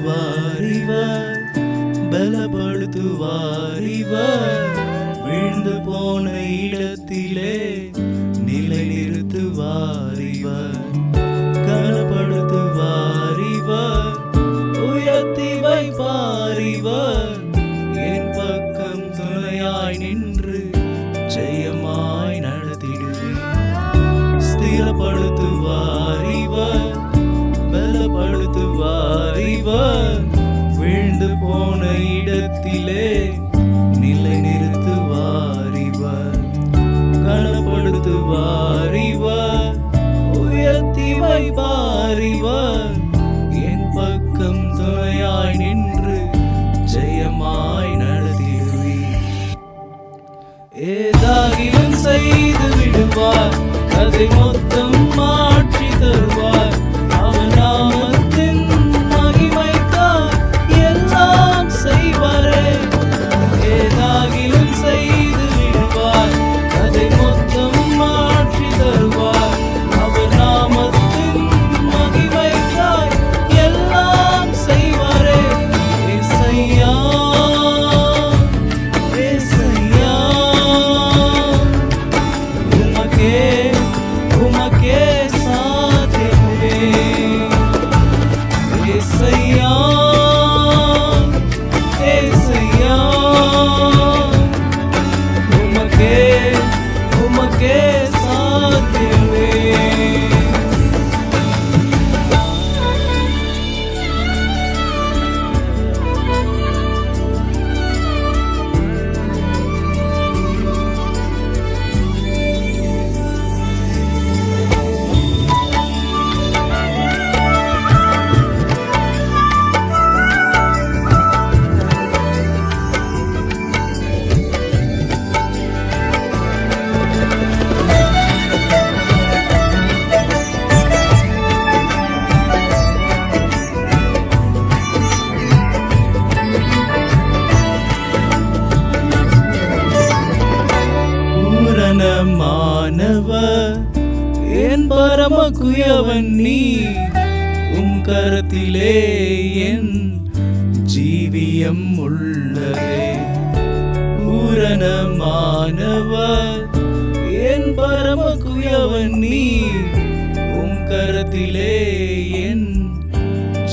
பலப்படுத்துவார் இவர், பலப்படுத்துவார் இவர். விழுந்து போன இடத்திலே நிலை நிறுத்துவார் இவர், கனப்படுத்துவார் இவர், உயர்த்தி வைப்பார் இவர். என் பக்கம் துணையாய் நின்று ஜெயமாய் நடத்திடுவேன். ஸ்திரப்படுத்துவார் இவர், பலப்படுத்துவார் இவர். விழுந்து போன இடத்திலே நிலை நிறுத்துவார் இவர், கனப்படுத்துவார் இவர், உயர்த்தி வைப்பார் இவர். என் பக்கம் துணையாய் நின்று ஜெயமாய் நடத்திடுவீர். ஏதாகிலும் செய்து விடுவார், கதை மொத்தம் மாற்றி தருவார். அவர் நாமத்தின் மகிமைக்காய் எல்லாம் செய்வாரே. ஏதாகிலும் செய்து விடுவார், கதை மொத்தம் மாற்றி தருவார். அவர் நாமத்தின் மகிமைக்காய் எல்லாம் செய்வாரே. ஏசையா ஏசையா, உமக்கே உமக்கே சாத்தியமே. ஏசையா ஏசையா, உமக்கே உமக்கே சாத்தியமே. மானவர் என் பரம குயவன் நீ, உம் கரத்திலே என் ஜீவியம் உள்ளதே. பூரணமானவர் என் பரம குயவன் நீ, உம் கரத்திலே என்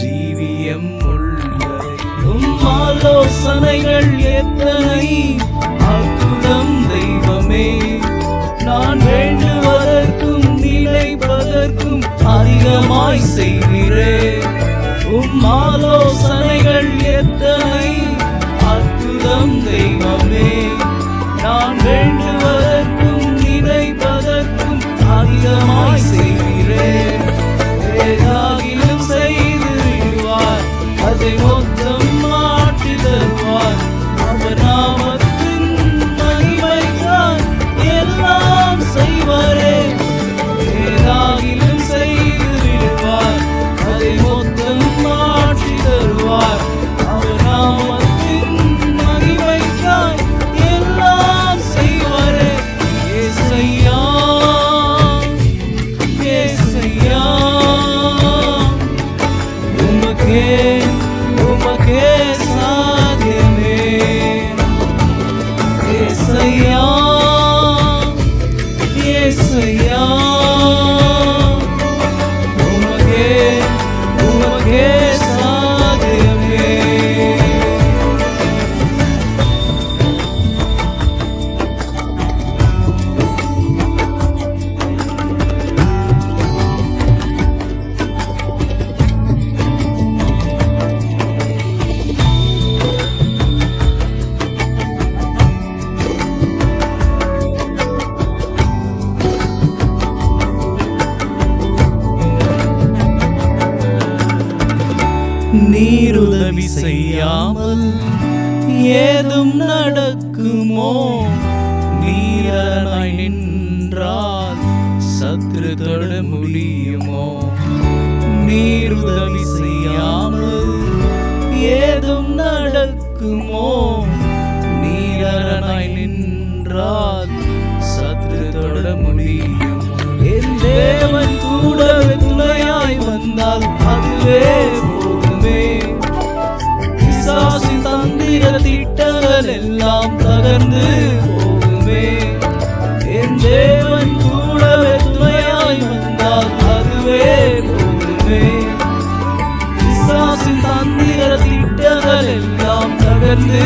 ஜீவியம் உள்ளதே. உம் ஆலோசனைகள் எத்தனை அற்புதம் தெய்வமே. நான் வேண்டுவதற்கும் நினைப்பதற்கும் அதிகமாய் செய்கிறே. உம் ஆலோசனைகள் எத்தனை அற்புதம் தெய்வமே. நான் வேண்டுவதற்கும் நினைப்பதற்கும் அதிகமாய் செய்கிறே. ஏதாகிலும் செய்து விடுவார், அதை மொத்தம் மாற்றி தருவார். அவர் நாமத்தின் மகிமைக்காய் எல்லாம் செய்வாரே. ஏதாகிலும் செய்து விடுவார், அதை மொத்தம் மாற்றி தருவார். அவர் நாமத்தின் மகிமைக்காய் எல்லாம் செய்வாரே. ஏசையா ஏசையா, உமக்கே உமக்கே சாத்தியமே. ஏசையா ஏசையா, உமக்கே உமக்கே சாத்தியமே. நீருதவி செய்யாமல் ஏதும் நடக்குமோ? நீராய் நின்றால் சத்ரு தொட முடியுமோ? நீருதவி செய்யாமல் ஏதும் நடக்குமோ? நீராய் நின்றால் சத்ரு தொட முடியுமோ? என் தேவன் கூட துணையாய் வந்தால் அதுவே போதுமே. திட்டங்கள் எல்லாம் தகர்ந்து போகுமே. என் தேவன் கூடவே துணையாய் வந்தால் அதுவே போகுமே. பிசாசின் தந்திர திட்டங்கள் எல்லாம் தகர்ந்து